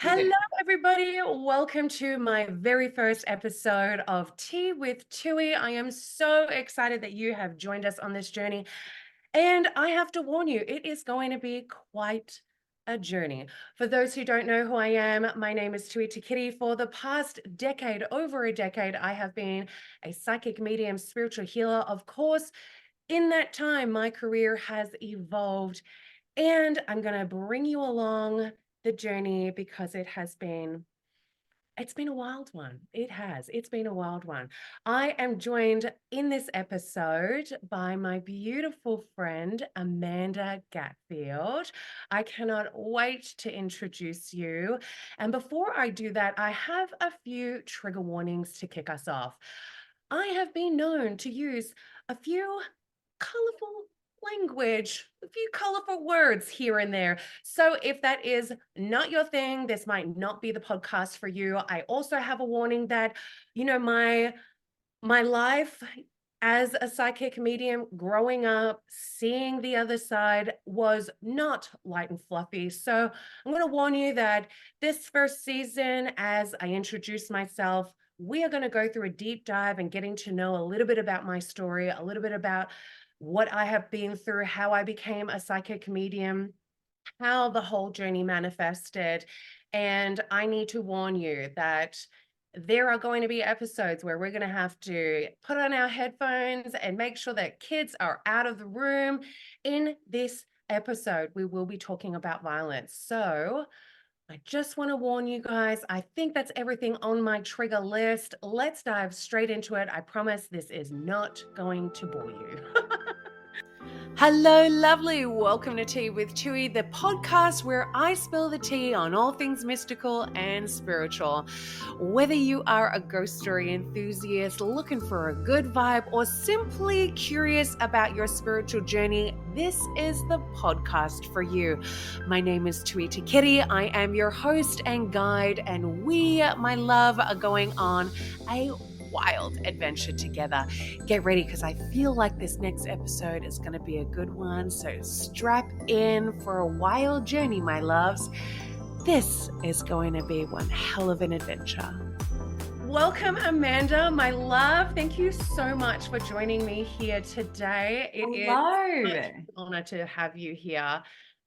Hello, everybody. Welcome to my very first episode of Tea with Tui. I am so excited that you have joined us on this journey. And I have to warn you, it is going to be quite a journey. For those who don't know who I am, my name is Tui Tikiri. For the past decade, over a decade, I have been a psychic medium, spiritual healer. Of course, in that time, my career has evolved and I'm going to bring you along the journey because it's been a wild one. It's been a wild one. I am joined in this episode by my beautiful friend, Amanda Gatfield. I cannot wait to introduce you. And before I do that, I have a few trigger warnings to kick us off. I have been known to use a few colorful language, a few colorful words here and there. So if that is not your thing, this might not be the podcast for you. I also have a warning that, my life as a psychic medium growing up, seeing the other side was not light and fluffy. So I'm going to warn you that this first season, as I introduce myself, we are going to go through a deep dive and getting to know a little bit about my story, a little bit about what I have been through, how I became a psychic medium, how the whole journey manifested. And I need to warn you that there are going to be episodes where we're going to have to put on our headphones and make sure that kids are out of the room. In this episode, we will be talking about violence. So I just want to warn you guys, I think that's everything on my trigger list. Let's dive straight into it. I promise this is not going to bore you. Hello, lovely. Welcome to Tea with Tui, the podcast where I spill the tea on all things mystical and spiritual. Whether you are a ghost story enthusiast looking for a good vibe or simply curious about your spiritual journey, this is the podcast for you. My name is Tui Tikiri. I am your host and guide, and we, my love, are going on a wild adventure together. Get ready because I feel like this next episode is going to be a good one. So strap in for a wild journey, my loves. This is going to be one hell of an adventure. Welcome, Amanda, my love. Thank you so much for joining me here today. It is such an honor to have you here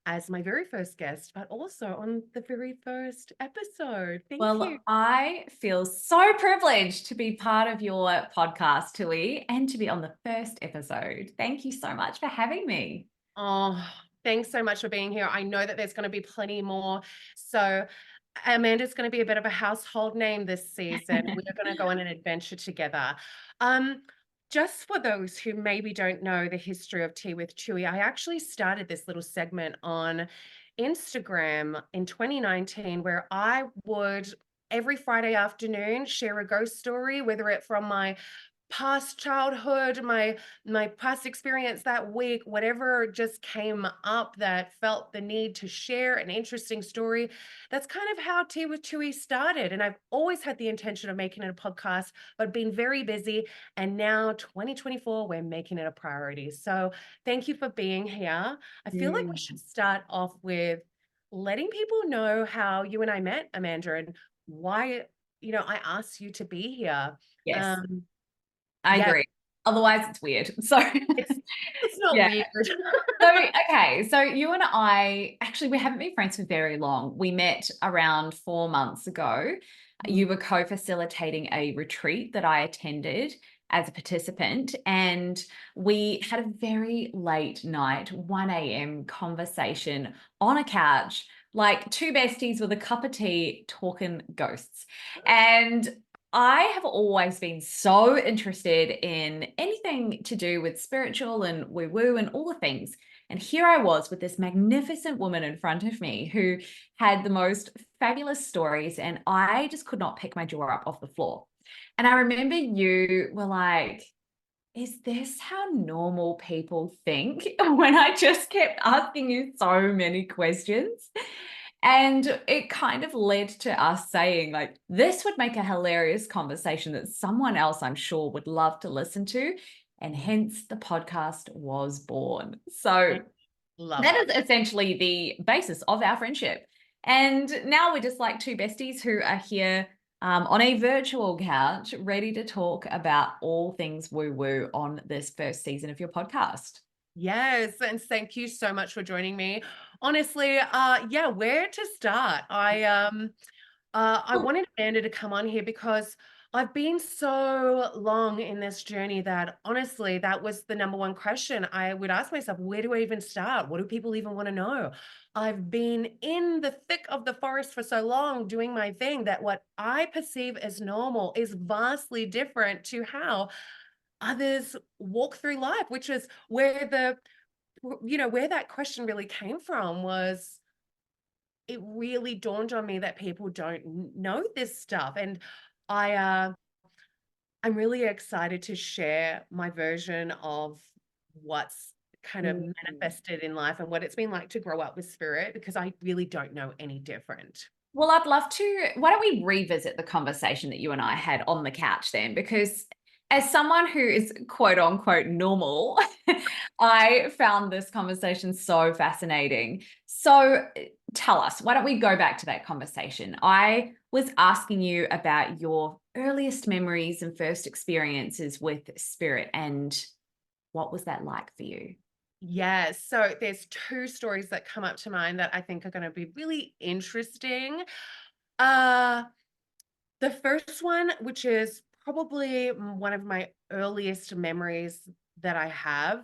as my very first guest, but also on the very first episode. Thank you. I feel so privileged to be part of your podcast, Tui, and to be on the first episode. Thank you so much for having me. Oh, thanks so much for being here. I know that there's going to be plenty more. So Amanda's going to be a bit of a household name this season. We're going to go on an adventure together. Just for those who maybe don't know the history of Tea with Tui, I actually started this little segment on Instagram in 2019 where I would every Friday afternoon share a ghost story, whether it from my past childhood, my past experience that week, whatever just came up that felt the need to share an interesting story. That's kind of how Tea with Tui started. And I've always had the intention of making it a podcast, but been very busy. And now 2024, we're making it a priority. So thank you for being here. I feel like we should start off with letting people know how you and I met, Amanda, and why, I asked you to be here. Yes, I agree. Otherwise, it's weird. So it's not weird. So you and I, actually, we haven't been friends for very long. We met around 4 months ago. You were co-facilitating a retreat that I attended as a participant, and we had a very late night, 1 a.m. conversation on a couch, like two besties with a cup of tea talking ghosts. And I have always been so interested in anything to do with spiritual and woo-woo and all the things. And here I was with this magnificent woman in front of me who had the most fabulous stories, and I just could not pick my jaw up off the floor. And I remember you were like, is this how normal people think? When I just kept asking you so many questions. And it kind of led to us saying, like, this would make a hilarious conversation that someone else, I'm sure, would love to listen to. And hence the podcast was born. So that is essentially the basis of our friendship. And now we're just like two besties who are here on a virtual couch, ready to talk about all things woo woo on this first season of your podcast. Yes, and thank you so much for joining me. Honestly, yeah, where to start? I wanted Amanda to come on here because I've been so long in this journey that honestly, that was the number one question I would ask myself. Where do I even start? What do people even want to know? I've been in the thick of the forest for so long doing my thing that what I perceive as normal is vastly different to how others walk through life, which is where where that question really came from. Was it really dawned on me that people don't know this stuff. And I I'm really excited to share my version of what's kind of Mm. manifested in life and what it's been like to grow up with spirit, because I really don't know any different. Well, I'd love to. Why don't we revisit the conversation that you and I had on the couch then? Because as someone who is quote unquote normal, I found this conversation so fascinating. So tell us, why don't we go back to that conversation? I was asking you about your earliest memories and first experiences with spirit, and what was that like for you? Yes. So there's two stories that come up to mind that I think are going to be really interesting. Uh The first one, which is probably one of my earliest memories that I have,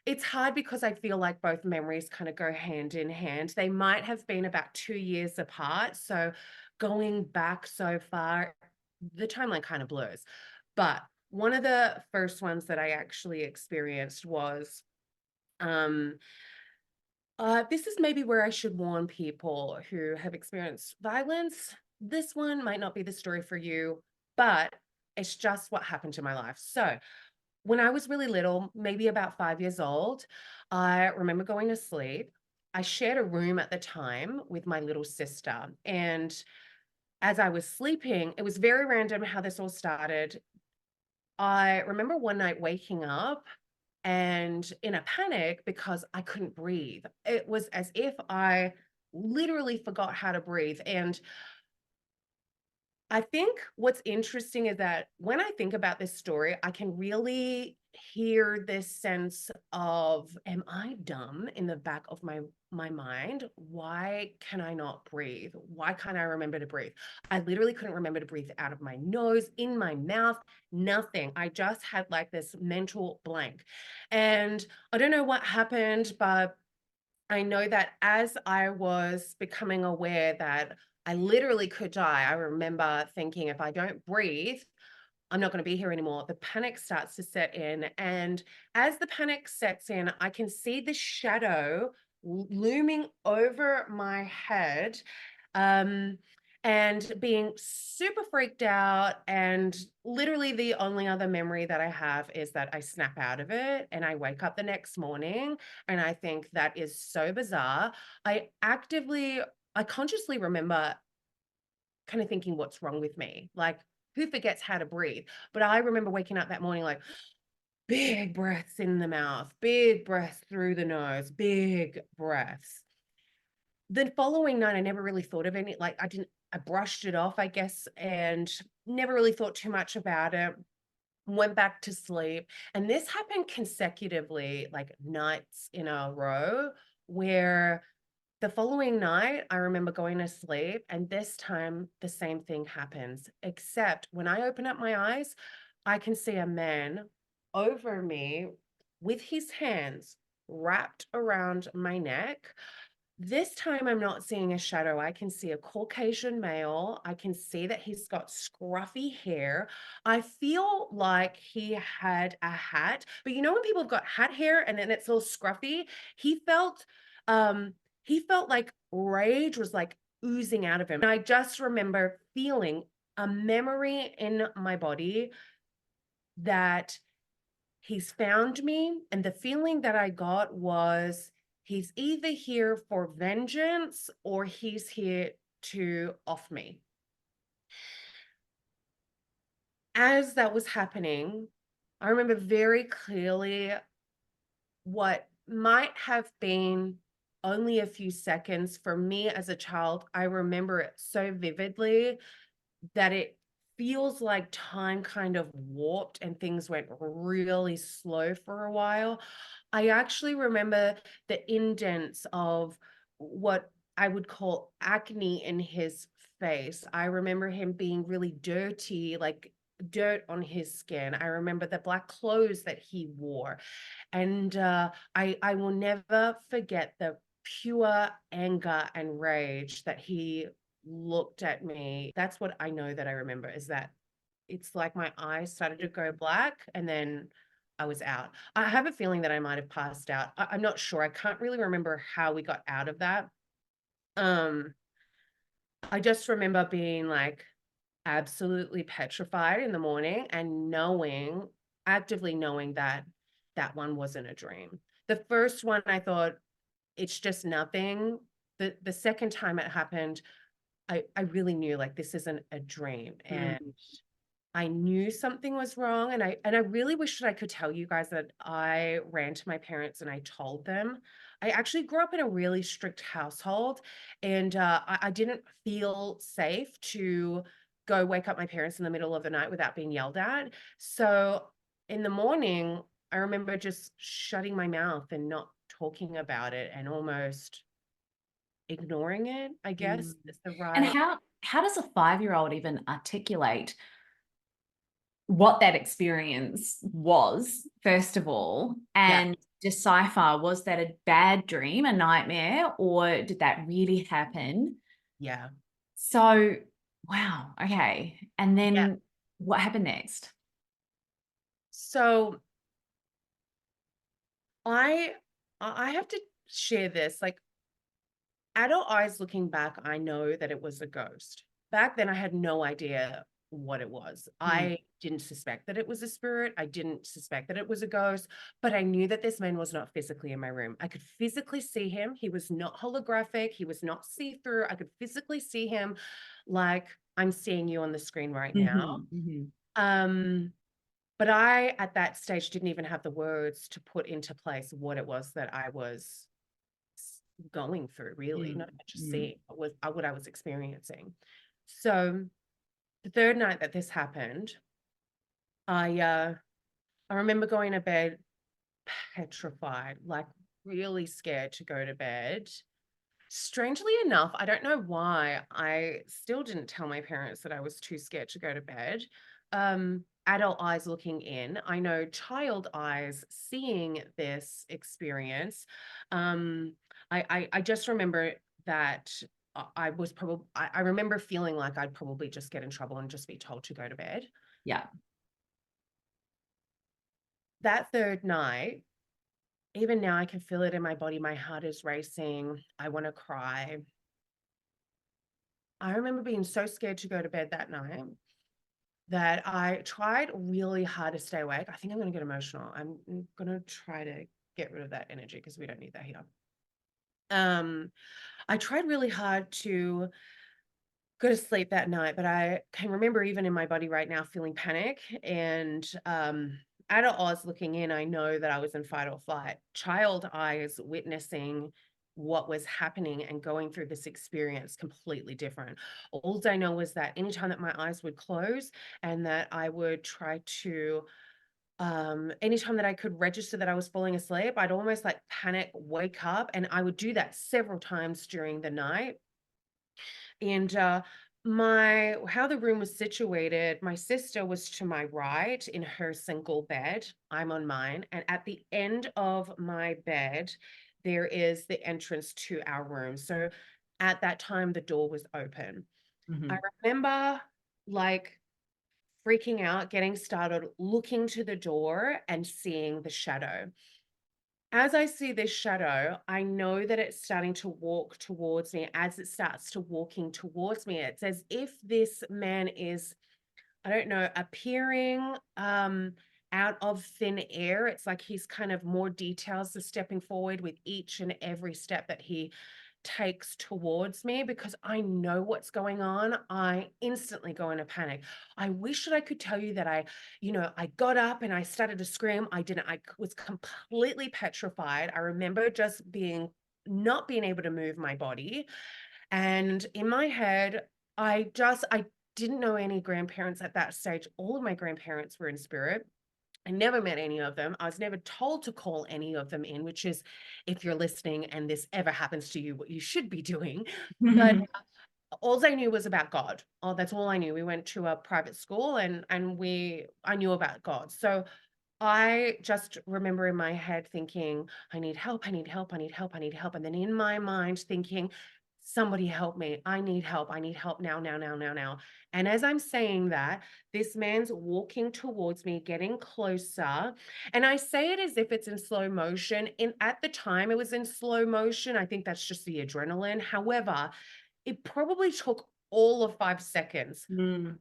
it's hard because I feel like both memories kind of go hand in hand. They might have been about 2 years apart. So going back so far, the timeline kind of blurs. But one of the first ones that I actually experienced was um, this is maybe where I should warn people who have experienced violence. This one might not be the story for you, but it's just what happened to my life. So, when I was really little, maybe about 5 years old, I remember going to sleep. I shared a room at the time with my little sister. And as I was sleeping, it was very random how this all started. I remember one night waking up and in a panic because I couldn't breathe. It was as if I literally forgot how to breathe. And I think what's interesting is that when I think about this story, I can really hear this sense of, am I dumb in the back of my mind? Why can I not breathe? Why can't I remember to breathe? I literally couldn't remember to breathe out of my nose, in my mouth, nothing. I just had like this mental blank. And I don't know what happened, but I know that as I was becoming aware that I literally could die, I remember thinking, if I don't breathe, I'm not going to be here anymore. The panic starts to set in. And as the panic sets in, I can see the shadow looming over my head. Um, and being super freaked out. And literally, the only other memory that I have is that I snap out of it and I wake up the next morning. And I think that is so bizarre. I consciously remember kind of thinking, what's wrong with me? Like, who forgets how to breathe? But I remember waking up that morning like, big breaths in the mouth, big breaths through the nose, big breaths. The following night, I never really thought of any, like, I brushed it off, I guess, and never really thought too much about it. Went back to sleep. And this happened consecutively, like nights in a row, where the following night, I remember going to sleep, and this time the same thing happens, except when I open up my eyes, I can see a man over me with his hands wrapped around my neck. This time I'm not seeing a shadow. I can see a Caucasian male. I can see that he's got scruffy hair. I feel like he had a hat, but you know when people have got hat hair and then it's all scruffy? He felt um he felt like rage was like oozing out of him. And I just remember feeling a memory in my body that he's found me, and the feeling that I got was he's either here for vengeance or he's here to off me. As that was happening, I remember very clearly what might have been only a few seconds. For me as a child, I remember it so vividly that it feels like time kind of warped and things went really slow for a while. I actually remember the indents of what I would call acne in his face. I remember him being really dirty, like dirt on his skin. I remember the black clothes that he wore. And I will never forget the pure anger and rage that he looked at me. That's what I know that I remember, is that it's like my eyes started to go black and then I was out. I have a feeling that I might have passed out. I'm not sure. I can't really remember how we got out of that. Um, I just remember being like absolutely petrified in the morning and knowing, actively knowing that that one wasn't a dream. The first one, I thought, it's just nothing. The second time it happened, I really knew like this isn't a dream. And Mm. I knew something was wrong, and I really wish that I could tell you guys that I ran to my parents and I told them. I actually grew up in a really strict household, and I didn't feel safe to go wake up my parents in the middle of the night without being yelled at. So in the morning, I remember just shutting my mouth and not talking about it and almost ignoring it, I guess Mm. is the And right. how does a 5-year-old even articulate what that experience was, first of all, Yeah, and decipher, was that a bad dream, a nightmare, or did that really happen? yeah. So, wow, okay. And Yeah. then what happened next? So I I have to share this. Like, adult eyes looking back, I know that it was a ghost. Back then, I had no idea what it was. Mm. I didn't suspect that it was a spirit. I didn't suspect that it was a ghost, but I knew that this man was not physically in my room. I could physically see him. He was not holographic. He was not see-through. I could physically see him like I'm seeing you on the screen right now. Mhm, mhm. Um, but I, at that stage, didn't even have the words to put into place what it was that I was going through, really, Mm, not just mm. seeing what I was experiencing. So the third night that this happened, I remember going to bed petrified, like really scared to go to bed. Strangely enough, I don't know why I still didn't tell my parents that I was too scared to go to bed. Adult eyes looking in, I know child eyes seeing this experience. Um, I just remember that I was probably, I remember feeling like I'd probably just get in trouble and just be told to go to bed. Yeah. That third night, even now I can feel it in my body. My heart is racing. I want to cry. I remember being so scared to go to bed that night that I tried really hard to stay awake. I think I'm going to get emotional. I'm going to try to get rid of that energy because we don't need that here. Um, I tried really hard to go to sleep that night, but I can remember even in my body right now feeling panic and adult eyes looking in, I know that I was in fight or flight. Child eyes witnessing what was happening and going through this experience completely different. All I know was that anytime that my eyes would close and that I would try to anytime that I could register that I was falling asleep, I'd almost like panic, wake up, and I would do that several times during the night. And my how the room was situated, my sister was to my right in her single bed. I'm on mine. And at the end of my bed, there is the entrance to our room. So at that time, the door was open. I Mhm. remember like freaking out, getting started, looking to the door and seeing the shadow. As I see this shadow, I know that it's starting to walk towards me. As it starts to walking towards me, it's as if this man is, I don't know, appearing out of thin air. It's like he's kind of more details are stepping forward with each and every step that he takes towards me because I know what's going on. I instantly go into panic. I wish that I could tell you that I got up and I started to scream. I didn't. I was completely petrified. I remember just being not being able to move my body. And in my head, I didn't know any grandparents at that stage. All of my grandparents were in spirit. I never met any of them. I was never told to call any of them in, which is, if you're listening and this ever happens to you, what you should be doing. But all I knew was about God. Oh, that's all I knew. We went to a private school, and I knew about God. So I just remember in my head thinking, I need help, I need help, I need help, I need help. And then in my mind thinking, somebody help me. I need help now, now, now, now, now. And as I'm saying that, this man's walking towards me, getting closer. And I say it as if it's in slow motion. And at the time, it was in slow motion. I think that's just the adrenaline. However, it probably took all of 5 seconds. Mm.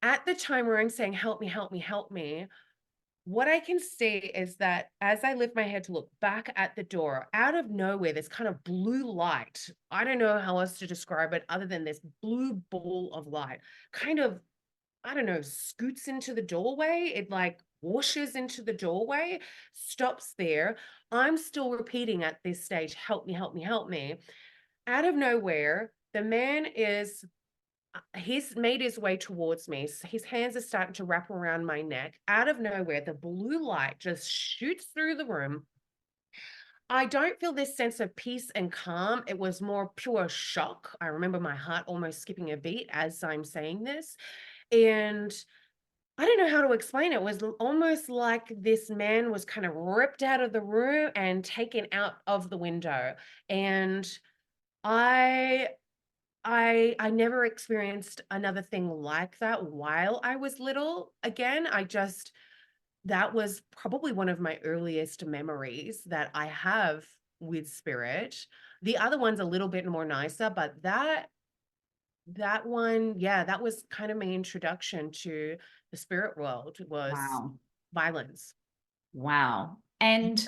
At the time where I'm saying, help me, help me, help me, what I can see is that as I lift my head to look back at the door, out of nowhere, this kind of blue light. I don't know how else to describe it other than this blue ball of light kind of, I don't know, scoots into the doorway. It like washes into the doorway, stops there. I'm still repeating at this stage, help me, help me, help me. Out of nowhere, the man is he's made his way towards me. His hands are starting to wrap around my neck. Out of nowhere, the blue light just shoots through the room. I don't feel this sense of peace and calm. It was more pure shock. I remember my heart almost skipping a beat as I'm saying this. And I don't know how to explain it. It was almost like this man was kind of ripped out of the room and taken out of the window. And I I never experienced another thing like that while I was little. Again, that was probably one of my earliest memories that I have with spirit. The other one's a little bit more nicer, but that one, yeah, that was kind of my introduction to the spirit world was Wow. violence. Wow. And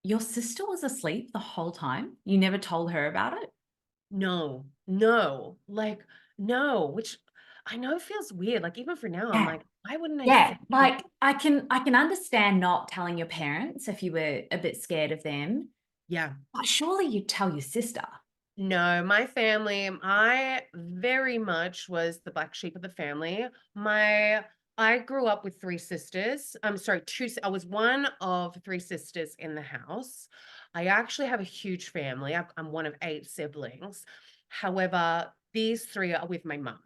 your sister was asleep the whole time? You never told her about it? No, no, like, no, which I know feels weird. Like, even for now, I'm Yeah. like, why wouldn't I Yeah. say? Like I can understand not telling your parents if you were a bit scared of them, Yeah. but surely you'd tell your sister. No, my family, I very much was the black sheep of the family. I grew up with three sisters. I'm sorry, I was one of three sisters in the house. I actually have a huge family. I'm one of eight siblings. However, these three are with my mum.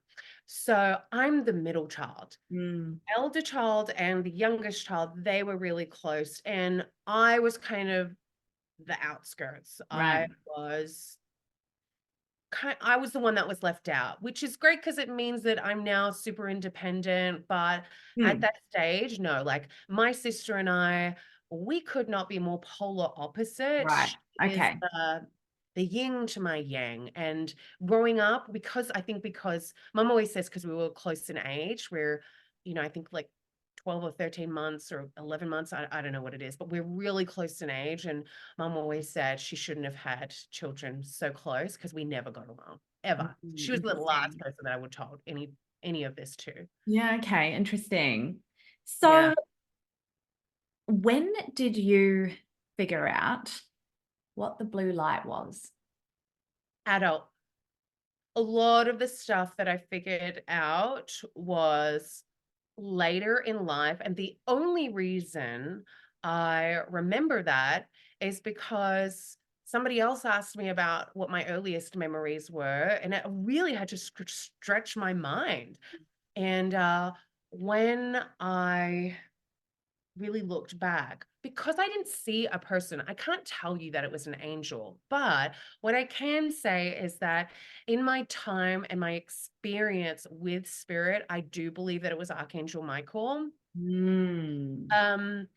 So I'm the middle child. Mm, Elder child and the youngest child, they were really close. And I was kind of the outskirts. right. I was the one that was left out, which is great because it means that I'm now super independent. But at Mm, that stage, no, like my sister and I, we could not be more polar opposite. right. She is Okay. the yin to my yang. And growing up, because mom always says, because we were close in age, where, I think like 12 or 13 months or 11 months, I don't know what it is, but we're really close in age. And mom always said she shouldn't have had children so close because we never got along, ever. She was the last Interesting. person that I would told any of this to. Yeah, okay, interesting. Yeah. So when did you figure out what the blue light was? Adult. A lot of the stuff that I figured out was later in life. And the only reason I remember that is because somebody else asked me about what my earliest memories were. And it really had to stretch my mind. And when I really looked back, because I didn't see a person, I can't tell you that it was an angel. But what I can say is that in my time and my experience with spirit, I do believe that it was Archangel Michael. Mm, Um,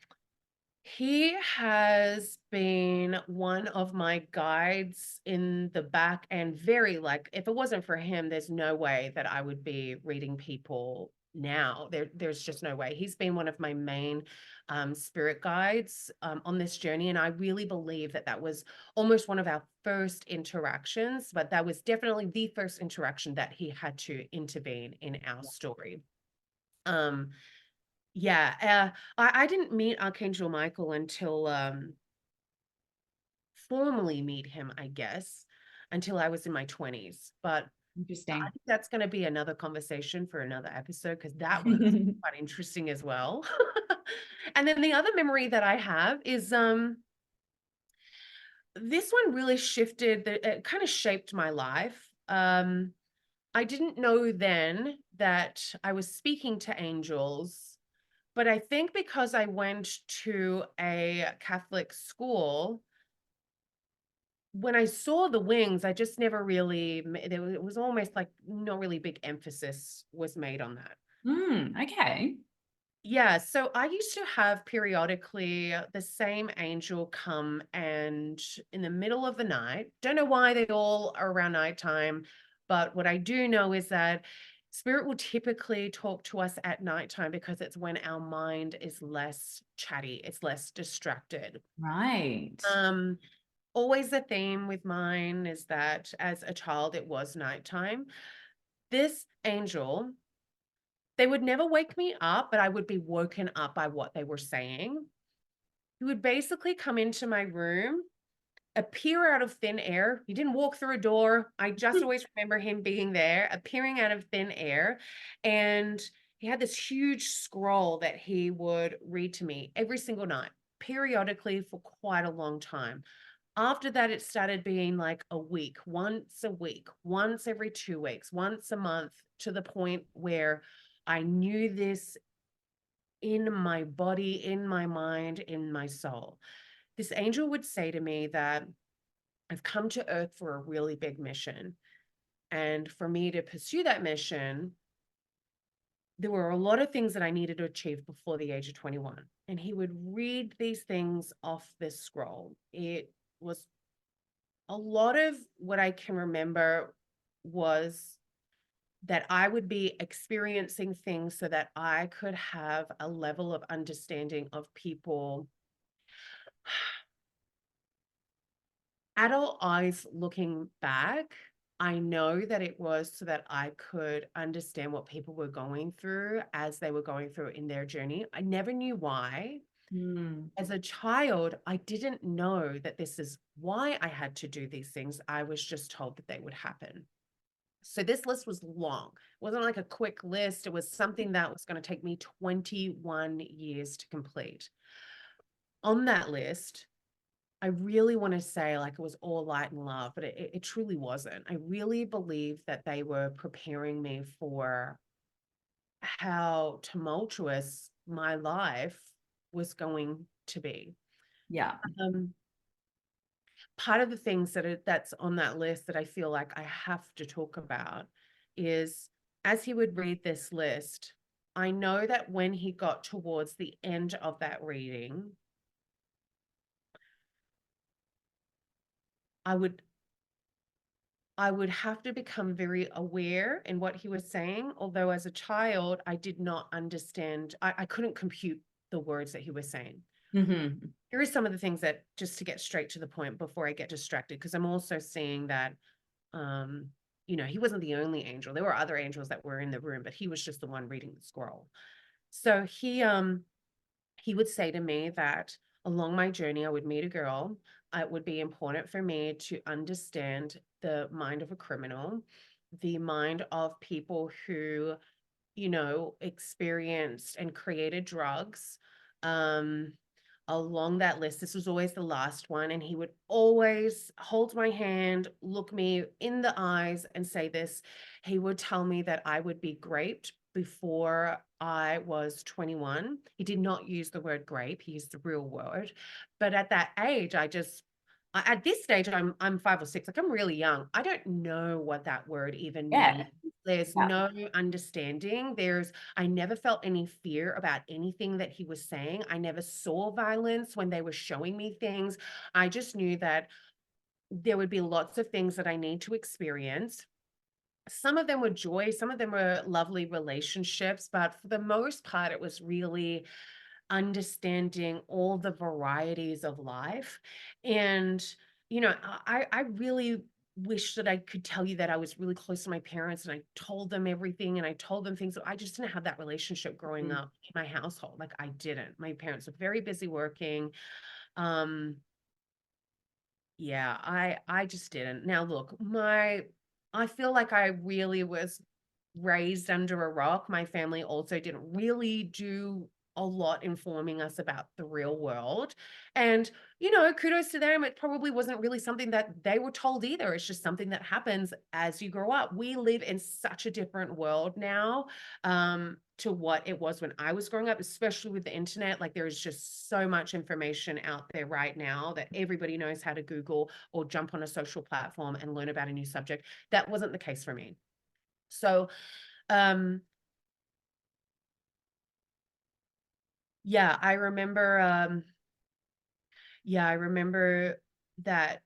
he has been one of my guides in the back, and very, like, if it wasn't for him, there's no way that I would be reading people now. There's just no way. He's been one of my main spirit guides on this journey. And I really believe that that was almost one of our first interactions, but that was definitely the first interaction that he had to intervene in our story. Um, yeah, I didn't meet Archangel Michael until formally meet him, I guess, until I was in my 20s. But I Interesting. think that's going to be another conversation for another episode because that one's quite interesting as well. And then the other memory that I have is this one really shifted, it kind of shaped my life. I didn't know then that I was speaking to angels, but I think because I went to a Catholic school, when I saw the wings, I just never really, it was almost like no really big emphasis was made on that. Okay. Yeah, so I used to have periodically the same angel come and in the middle of the night, don't know why they all are around nighttime, but what I do know is that spirit will typically talk to us at nighttime because it's when our mind is less chatty, it's less distracted. Right. Um, Always the theme with mine is that as a child, it was nighttime. This angel, they would never wake me up, but I would be woken up by what they were saying. He would basically come into my room, appear out of thin air. He didn't walk through a door. I just always remember him being there, appearing out of thin air. And he had this huge scroll that he would read to me every single night, periodically for quite a long time. After that, it started being like a week, once every 2 weeks, once a month, to the point where I knew this in my body, in my mind, in my soul. This angel would say to me that I've come to earth for a really big mission. And for me to pursue that mission, there were a lot of things that I needed to achieve before the age of 21. And he would read these things off this scroll. It was a lot of what I can remember was that I would be experiencing things so that I could have a level of understanding of people. Adult eyes looking back, I know that it was so that I could understand what people were going through as they were going through in their journey. I never knew why. Mm. As a child, I didn't know that this is why I had to do these things. I was just told that they would happen. So this list was long. It wasn't like a quick list. It was something that was going to take me 21 years to complete. On that list, I really want to say like it was all light and love, but it truly wasn't. I really believe that they were preparing me for how tumultuous my life was going to be. Yeah. Um, Part of the things that's on that list that I feel like I have to talk about is as he would read this list, I know that when he got towards the end of that reading, I would I would have to become very aware in what he was saying. Although as a child, I did not understand, I couldn't compute the words that he was saying. Hmm. Here are some of the things that, just to get straight to the point before I get distracted, because I'm also seeing that um, he wasn't the only angel. There were other angels that were in the room, but he was just the one reading the scroll. So he would say to me that along my journey, I would meet a girl. It would be important for me to understand the mind of a criminal, the mind of people who, experienced and created drugs. Um, Along that list, this was always the last one. And he would always hold my hand, look me in the eyes, and say this. He would tell me that I would be graped before I was 21. He did not use the word grape, he used the real word. But at that age, at this stage, I'm 5 or 6, like I'm really young. I don't know what that word even means. Yeah. There's Yeah. no understanding. I never felt any fear about anything that he was saying. I never saw violence when they were showing me things. I just knew that there would be lots of things that I need to experience. Some of them were joy, some of them were lovely relationships, but for the most part, it was really understanding all the varieties of life. And, I really wish that I could tell you that I was really close to my parents and I told them everything and I told them things. I just didn't have that relationship growing Mhm. up in my household. Like I didn't. My parents were very busy working. Um, Yeah, I just didn't. Now look, I feel like I really was raised under a rock. My family also didn't really do a lot informing us about the real world. And, kudos to them. It probably wasn't really something that they were told either. It's just something that happens as you grow up. We live in such a different world now, to what it was when I was growing up, especially with the internet. Like there is just so much information out there right now that everybody knows how to Google or jump on a social platform and learn about a new subject. That wasn't the case for me. So, um, yeah, I remember that,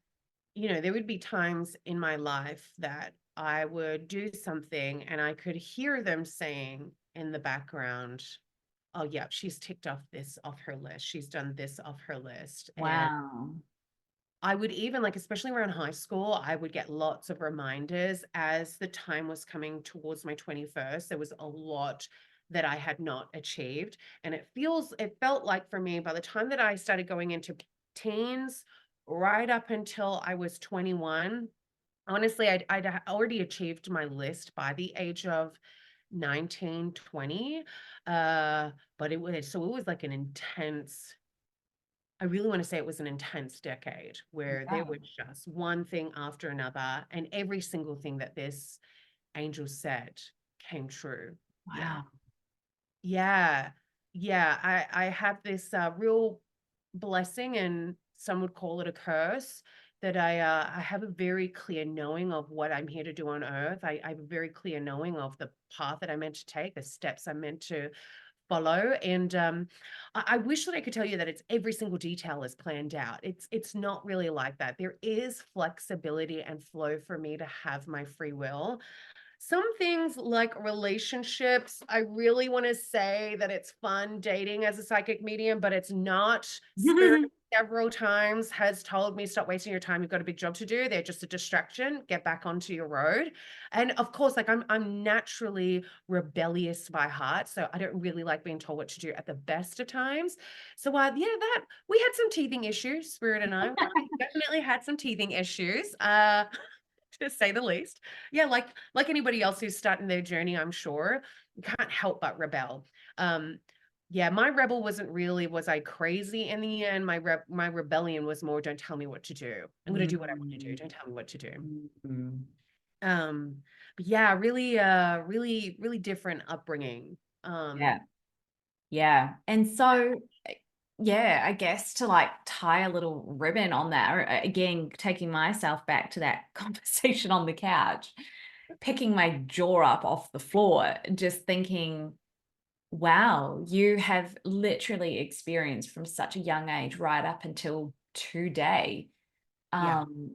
there would be times in my life that I would do something and I could hear them saying in the background, "Oh, yeah, she's ticked off this off her list. She's done this off her list." And Wow. I would even like, especially around high school, I would get lots of reminders as the time was coming towards my 21st. There was a lot that I had not achieved. And it felt like for me, by the time that I started going into teens, right up until I was 21, honestly, I'd already achieved my list by the age of 19, 20. But it was like an intense, I really want to say it was an intense decade where there Yeah. was just one thing after another, and every single thing that this angel said came true. Yeah. Wow. Yeah. Yeah. I have this real blessing, and some would call it a curse, that I have a very clear knowing of what I'm here to do on earth. I have a very clear knowing of the path that I'm meant to take, the steps I'm meant to follow. And I wish that I could tell you that it's every single detail is planned out. It's not really like that. There is flexibility and flow for me to have my free will. Some things like relationships, I really want to say that it's fun dating as a psychic medium, but it's not. Spirit several times has told me, stop wasting your time. You've got a big job to do. They're just a distraction. Get back onto your road. And of course, like I'm naturally rebellious by heart. So I don't really like being told what to do at the best of times. So yeah, that we had some teething issues, Spirit and I. We definitely had some teething issues. To say the least. Yeah, like anybody else who's starting their journey, I'm sure, you can't help but rebel. Um, yeah, my rebel wasn't really, was I crazy in the end? My rebellion was more, don't tell me what to do. I'm gonna do what I want to do. Don't tell me what to do. Mm. Um, but yeah, really, really different upbringing. Yeah. Yeah. And so, yeah, I guess to like tie a little ribbon on that, or again, taking myself back to that conversation on the couch, picking my jaw up off the floor, just thinking, wow, you have literally experienced from such a young age right up until today, Yeah, um,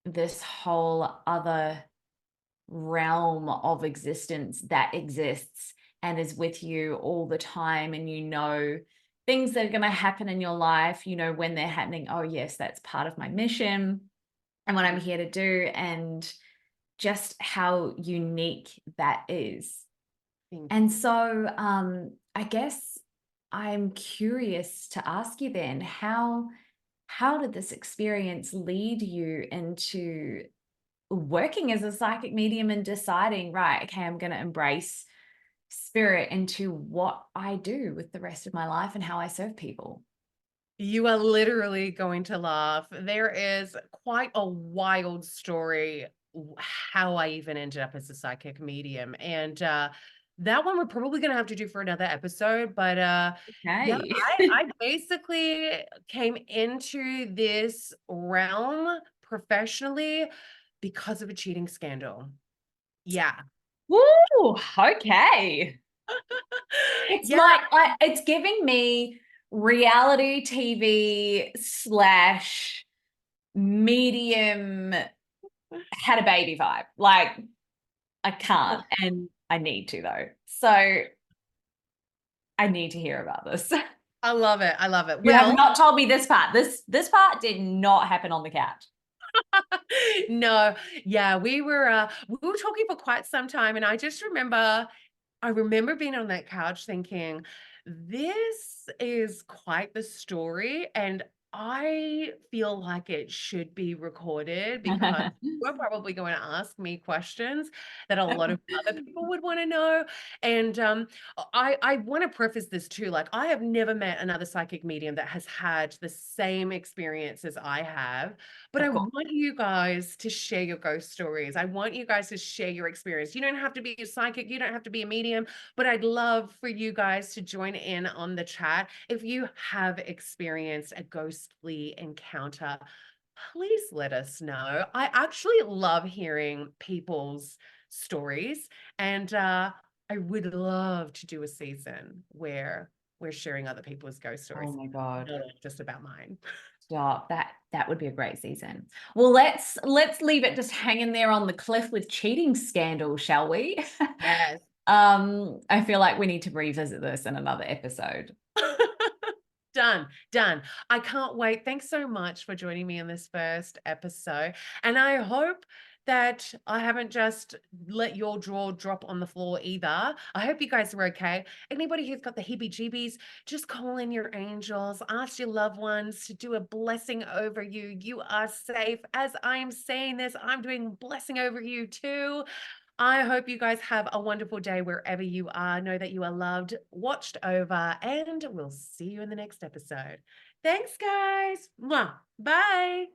this whole other realm of existence that exists and is with you all the time. And things that are going to happen in your life, when they're happening. Oh, yes, that's part of my mission and what I'm here to do. And just how unique that is. thank And you. so I guess I'm curious to ask you then, how did this experience lead you into working as a psychic medium and deciding, right, okay, I'm going to embrace spirit into what I do with the rest of my life and how I serve people? You are literally going to laugh. There is quite a wild story how I even ended up as a psychic medium. And that one we're probably going to have to do for another episode. But yeah, Okay. I basically came into this realm professionally because of a cheating scandal. Yeah. Woo, okay. It's Yeah. like it's giving me reality TV slash medium had a baby vibe. Like I can't, and I need to though. So I need to hear about this. I love it. I love it. You have Well, not told me this part. This part did not happen on the couch. no, yeah, we were talking for quite some time, and I remember being on that couch thinking, this is quite the story. And I feel like it should be recorded because you're probably going to ask me questions that a lot of other people would want to know. And I want to preface this too. Like, I have never met another psychic medium that has had the same experience as I have. But I Of course. want you guys to share your ghost stories. I want you guys to share your experience. You don't have to be a psychic, you don't have to be a medium, but I'd love for you guys to join in on the chat. If you have experienced a ghostly encounter, please let us know. I actually love hearing people's stories, and I would love to do a season where we're sharing other people's ghost Oh stories, my God. not just about mine. Stop. That would be a great season. Well, let's leave it just hanging there on the cliff with cheating scandal, shall we? Yes. I feel like we need to revisit this in another episode. Done, done. I can't wait. Thanks so much for joining me in this first episode. And I hope that I haven't just let your jaw drop on the floor either. I hope you guys are okay. Anybody who's got the heebie jeebies, just call in your angels, ask your loved ones to do a blessing over you. You are safe. As I'm saying this, I'm doing blessing over you too. I hope you guys have a wonderful day wherever you are. Know that you are loved, watched over, and we'll see you in the next episode. Thanks, guys. Mwah. Bye.